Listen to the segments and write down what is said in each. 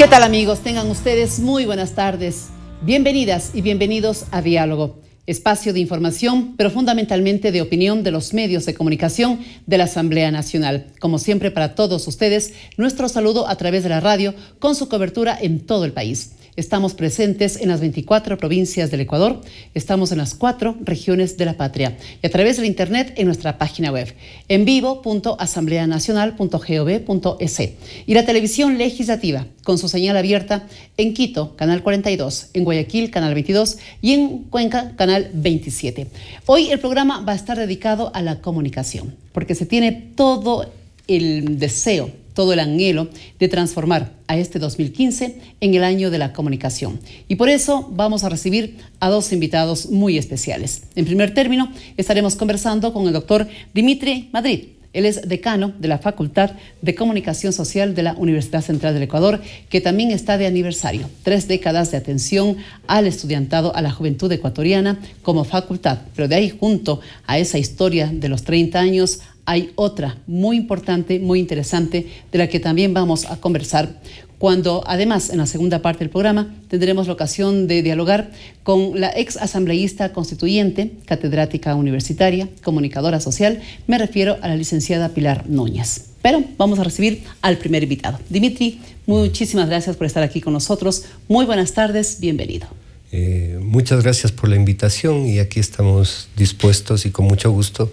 tal, amigos? Tengan ustedes muy buenas tardes. Bienvenidas y bienvenidos a Diálogo, espacio de información, pero fundamentalmente de opinión de los medios de comunicación de la Asamblea Nacional. Como siempre, para todos ustedes, nuestro saludo a través de la radio con su cobertura en todo el país. Estamos presentes en las 24 provincias del Ecuador, estamos en las 4 regiones de la patria y a través del internet en nuestra página web, en vivo.asambleanacional.gov.es, y la televisión legislativa con su señal abierta en Quito, canal 42, en Guayaquil, canal 22 y en Cuenca, canal 27. Hoy el programa va a estar dedicado a la comunicación, porque se tiene todo el deseo, todo el anhelo de transformar a este 2015 en el año de la comunicación. Y por eso vamos a recibir a dos invitados muy especiales. En primer término, estaremos conversando con el doctor Dimitri Madrid. Él es decano de la Facultad de Comunicación Social de la Universidad Central del Ecuador, que también está de aniversario. 3 décadas de atención al estudiantado, a la juventud ecuatoriana como facultad. Pero de ahí, junto a esa historia de los 30 años, hay otra muy importante, muy interesante, de la que también vamos a conversar, cuando además en la segunda parte del programa tendremos la ocasión de dialogar con la ex asambleísta constituyente, catedrática universitaria, comunicadora social. Me refiero a la licenciada Pilar Núñez. Pero vamos a recibir al primer invitado. Dimitri, muchísimas gracias por estar aquí con nosotros. Muy buenas tardes, bienvenido. Muchas gracias por la invitación y aquí estamos dispuestos y con mucho gusto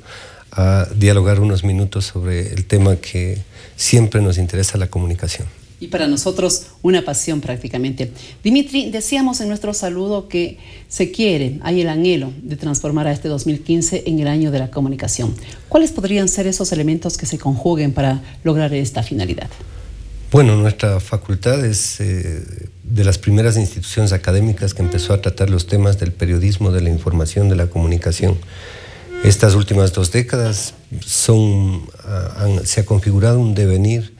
a dialogar unos minutos sobre el tema que siempre nos interesa, la comunicación. Y para nosotros una pasión prácticamente. Dimitri, decíamos en nuestro saludo que hay el anhelo de transformar a este 2015 en el año de la comunicación. ¿Cuáles podrían ser esos elementos que se conjuguen para lograr esta finalidad? Bueno, nuestra facultad es de las primeras instituciones académicas que empezó a tratar los temas del periodismo, de la información, de la comunicación. Estas últimas 2 décadas se ha configurado un devenir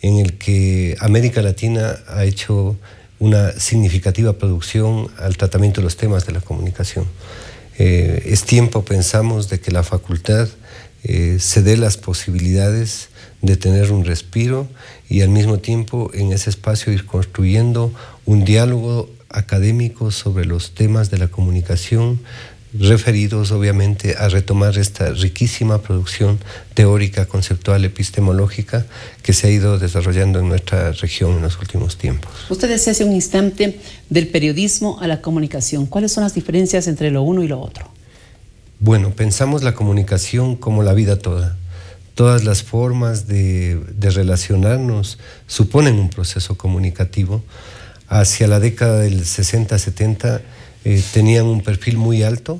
en el que América Latina ha hecho una significativa producción al tratamiento de los temas de la comunicación. Es tiempo, pensamos, de que la facultad se dé las posibilidades de tener un respiro y al mismo tiempo en ese espacio ir construyendo un diálogo académico sobre los temas de la comunicación, referidos obviamente a retomar esta riquísima producción teórica, conceptual, epistemológica que se ha ido desarrollando en nuestra región en los últimos tiempos. Usted decía hace un instante del periodismo a la comunicación. ¿Cuáles son las diferencias entre lo uno y lo otro? Bueno, pensamos la comunicación como la vida toda. Todas las formas de relacionarnos suponen un proceso comunicativo. Hacia la década del 60-70 tenían un perfil muy alto.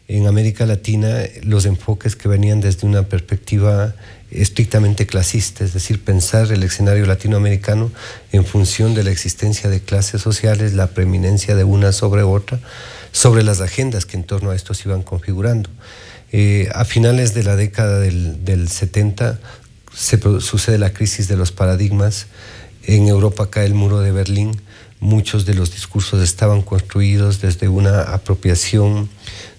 En América Latina los enfoques que venían desde una perspectiva estrictamente clasista, es decir, pensar el escenario latinoamericano en función de la existencia de clases sociales, la preeminencia de una sobre otra, sobre las agendas que en torno a esto se iban configurando. A finales de la década del 70 sucede la crisis de los paradigmas. En Europa cae el muro de Berlín. Muchos de los discursos estaban construidos desde una apropiación,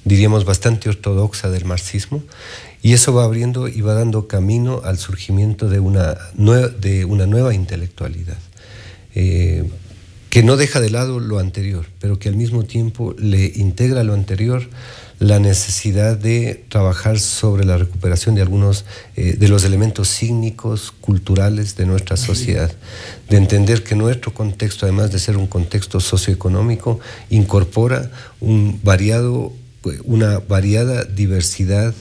diríamos, bastante ortodoxa del marxismo, y eso va abriendo y va dando camino al surgimiento de una nueva intelectualidad, que no deja de lado lo anterior, pero que al mismo tiempo le integra a lo anterior la necesidad de trabajar sobre la recuperación de algunos de los elementos sígnicos, culturales de nuestra sociedad, de entender que nuestro contexto, además de ser un contexto socioeconómico, incorpora una variada diversidad,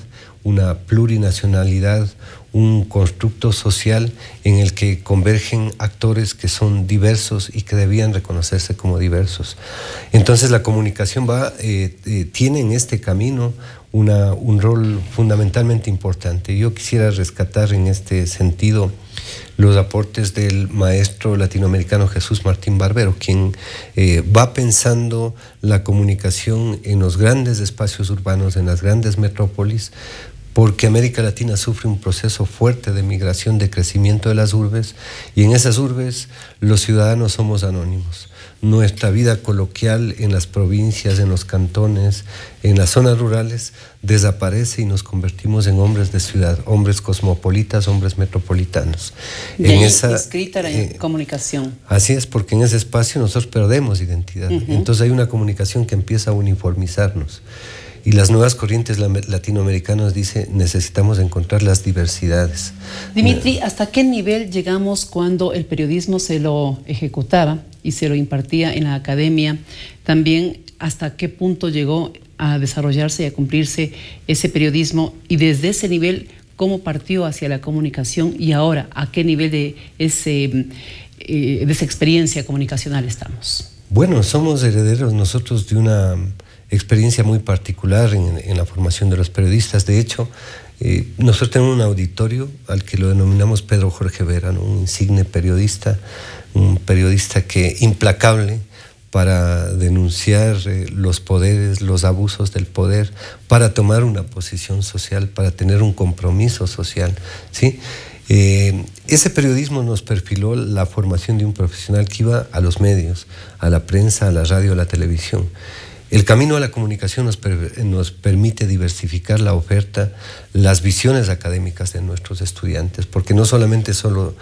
una plurinacionalidad, un constructo social en el que convergen actores que son diversos y que debían reconocerse como diversos. Entonces la comunicación tiene en este camino un rol fundamentalmente importante. Yo quisiera rescatar en este sentido los aportes del maestro latinoamericano Jesús Martín Barbero, quien va pensando la comunicación en los grandes espacios urbanos, en las grandes metrópolis, porque América Latina sufre un proceso fuerte de migración, de crecimiento de las urbes, y en esas urbes los ciudadanos somos anónimos. nuestra vida coloquial en las provincias, en los cantones, en las zonas rurales, desaparece y nos convertimos en hombres de ciudad, hombres cosmopolitas, hombres metropolitanos. De ahí escrita la comunicación. Así es, porque en ese espacio nosotros perdemos identidad. Entonces hay una comunicación que empieza a uniformizarnos. Y las nuevas corrientes latinoamericanas dicen, necesitamos encontrar las diversidades. Dimitri, ¿hasta qué nivel llegamos cuando el periodismo se lo ejecutaba y se lo impartía en la academia? También, ¿hasta qué punto llegó a desarrollarse y a cumplirse ese periodismo? Y desde ese nivel, ¿cómo partió hacia la comunicación? Y ahora, ¿a qué nivel de esa experiencia comunicacional estamos? Bueno, somos herederos nosotros de una experiencia muy particular en la formación de los periodistas. De hecho, nosotros tenemos un auditorio al que lo denominamos Pedro Jorge Vera, ¿no? Un insigne periodista, un periodista implacable para denunciar los poderes, los abusos del poder, para tomar una posición social, para tener un compromiso social, ¿sí? Ese periodismo nos perfiló la formación de un profesional que iba a los medios, a la prensa, a la radio, a la televisión. El camino a la comunicación nos permite diversificar la oferta, las visiones académicas de nuestros estudiantes, porque no solamente son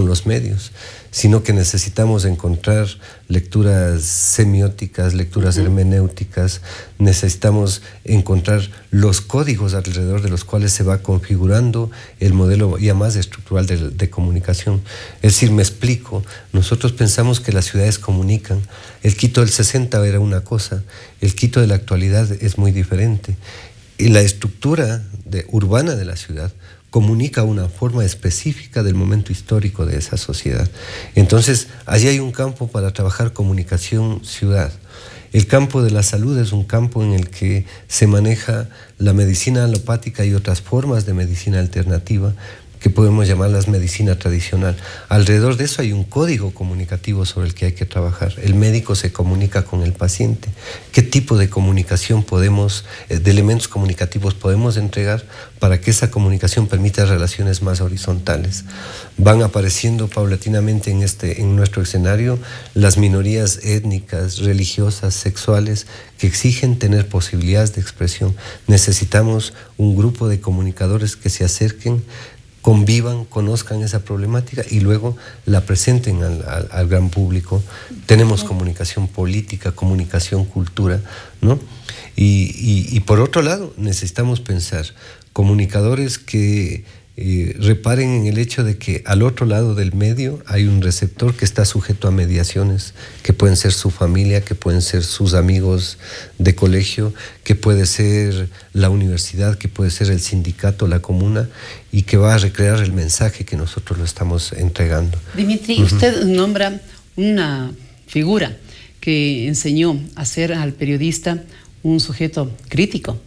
los medios, sino que necesitamos encontrar lecturas semióticas, lecturas hermenéuticas, necesitamos encontrar los códigos alrededor de los cuales se va configurando el modelo ya más estructural de comunicación. Es decir, me explico, nosotros pensamos que las ciudades comunican. El Quito del 60 era una cosa, el Quito de la actualidad es muy diferente. Y la estructura urbana de la ciudad comunica una forma específica del momento histórico de esa sociedad. Entonces, allí hay un campo para trabajar comunicación ciudad. El campo de la salud es un campo en el que se maneja la medicina alopática y otras formas de medicina alternativa, que podemos llamarlas medicina tradicional. Alrededor de eso hay un código comunicativo sobre el que hay que trabajar. El médico se comunica con el paciente. ¿Qué tipo de comunicación de elementos comunicativos podemos entregar para que esa comunicación permita relaciones más horizontales? Van apareciendo paulatinamente en nuestro escenario las minorías étnicas, religiosas, sexuales, que exigen tener posibilidades de expresión. Necesitamos un grupo de comunicadores que se acerquen, convivan, conozcan esa problemática y luego la presenten al gran público. Tenemos comunicación política, comunicación cultura, ¿no? Y por otro lado, necesitamos pensar comunicadores que reparen en el hecho de que al otro lado del medio hay un receptor que está sujeto a mediaciones, que pueden ser su familia, que pueden ser sus amigos de colegio, que puede ser la universidad, que puede ser el sindicato, la comuna, y que va a recrear el mensaje que nosotros lo estamos entregando. Dimitri, usted nombra una figura que enseñó a ser al periodista un sujeto crítico.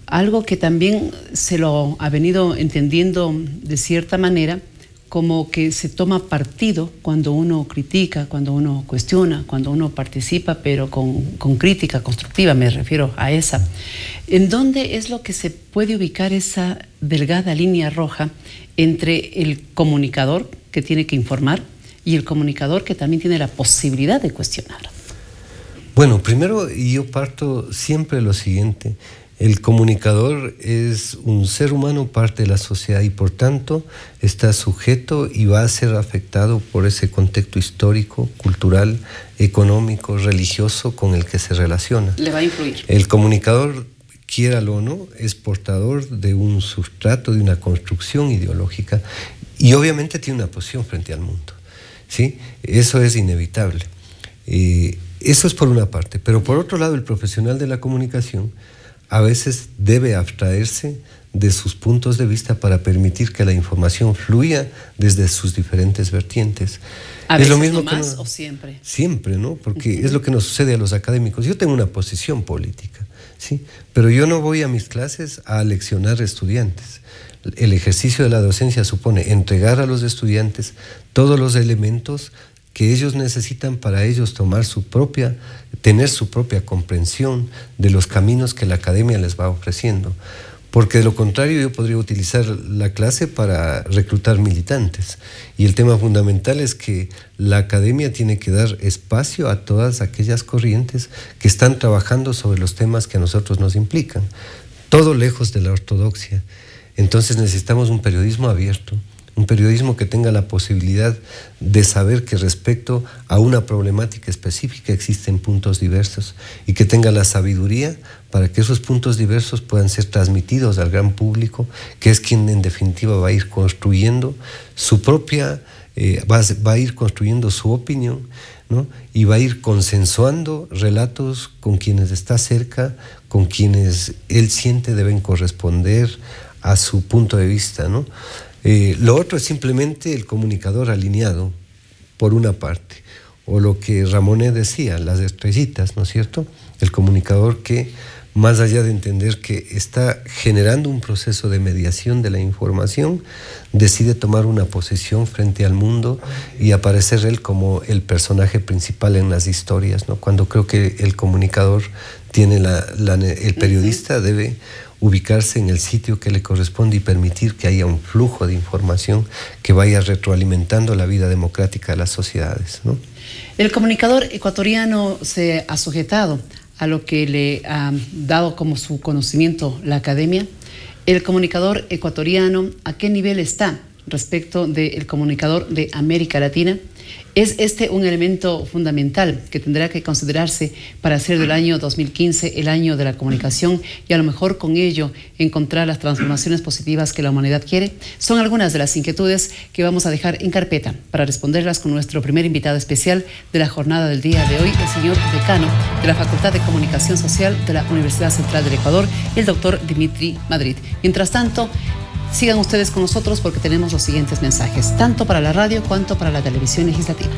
Algo que también se lo ha venido entendiendo de cierta manera, como que se toma partido cuando uno critica, cuando uno cuestiona, cuando uno participa, pero con crítica constructiva, me refiero a esa. ¿En dónde es lo que se puede ubicar esa delgada línea roja entre el comunicador que tiene que informar y el comunicador que también tiene la posibilidad de cuestionar? Bueno, primero yo parto siempre de lo siguiente. El comunicador es un ser humano, parte de la sociedad, y por tanto está sujeto y va a ser afectado por ese contexto histórico, cultural, económico, religioso con el que se relaciona. Le va a influir. El comunicador, quiéralo o no, es portador de un sustrato, de una construcción ideológica y obviamente tiene una posición frente al mundo, ¿sí? Eso es inevitable. Eso es por una parte, pero por otro lado el profesional de la comunicación a veces debe abstraerse de sus puntos de vista para permitir que la información fluya desde sus diferentes vertientes. ¿A veces no más o siempre? Siempre, ¿no? Porque es lo que nos sucede a los académicos. Yo tengo una posición política, ¿sí? Pero yo no voy a mis clases a leccionar estudiantes. El ejercicio de la docencia supone entregar a los estudiantes todos los elementos que ellos necesitan para ellos tener su propia comprensión de los caminos que la academia les va ofreciendo. porque de lo contrario yo podría utilizar la clase para reclutar militantes. Y el tema fundamental es que la academia tiene que dar espacio a todas aquellas corrientes que están trabajando sobre los temas que a nosotros nos implican, todo lejos de la ortodoxia. Entonces necesitamos un periodismo abierto, un periodismo que tenga la posibilidad de saber que respecto a una problemática específica existen puntos diversos y que tenga la sabiduría para que esos puntos diversos puedan ser transmitidos al gran público, que es quien en definitiva va a ir construyendo su propia, va a ir construyendo su opinión, ¿no? Y va a ir consensuando relatos con quienes está cerca, con quienes él siente deben corresponder a su punto de vista, ¿no? Lo otro es simplemente el comunicador alineado, por una parte, o lo que Ramonet decía, las estrellitas, ¿no es cierto? El comunicador que, más allá de entender que está generando un proceso de mediación de la información, decide tomar una posición frente al mundo y aparecer él como el personaje principal en las historias, ¿no? Cuando creo que el comunicador tiene el periodista debe ubicarse en el sitio que le corresponde y permitir que haya un flujo de información que vaya retroalimentando la vida democrática de las sociedades, ¿no? El comunicador ecuatoriano se ha sujetado a lo que le ha dado como su conocimiento la academia. El comunicador ecuatoriano, ¿a qué nivel está respecto del comunicador de América Latina? ¿Es este un elemento fundamental que tendrá que considerarse para hacer del año 2015 el año de la comunicación y a lo mejor con ello encontrar las transformaciones positivas que la humanidad quiere? Son algunas de las inquietudes que vamos a dejar en carpeta para responderlas con nuestro primer invitado especial de la jornada del día de hoy, el señor decano de la Facultad de Comunicación Social de la Universidad Central del Ecuador, el doctor Dimitri Madrid. Mientras tanto, sigan ustedes con nosotros porque tenemos los siguientes mensajes, tanto para la radio cuanto para la televisión legislativa.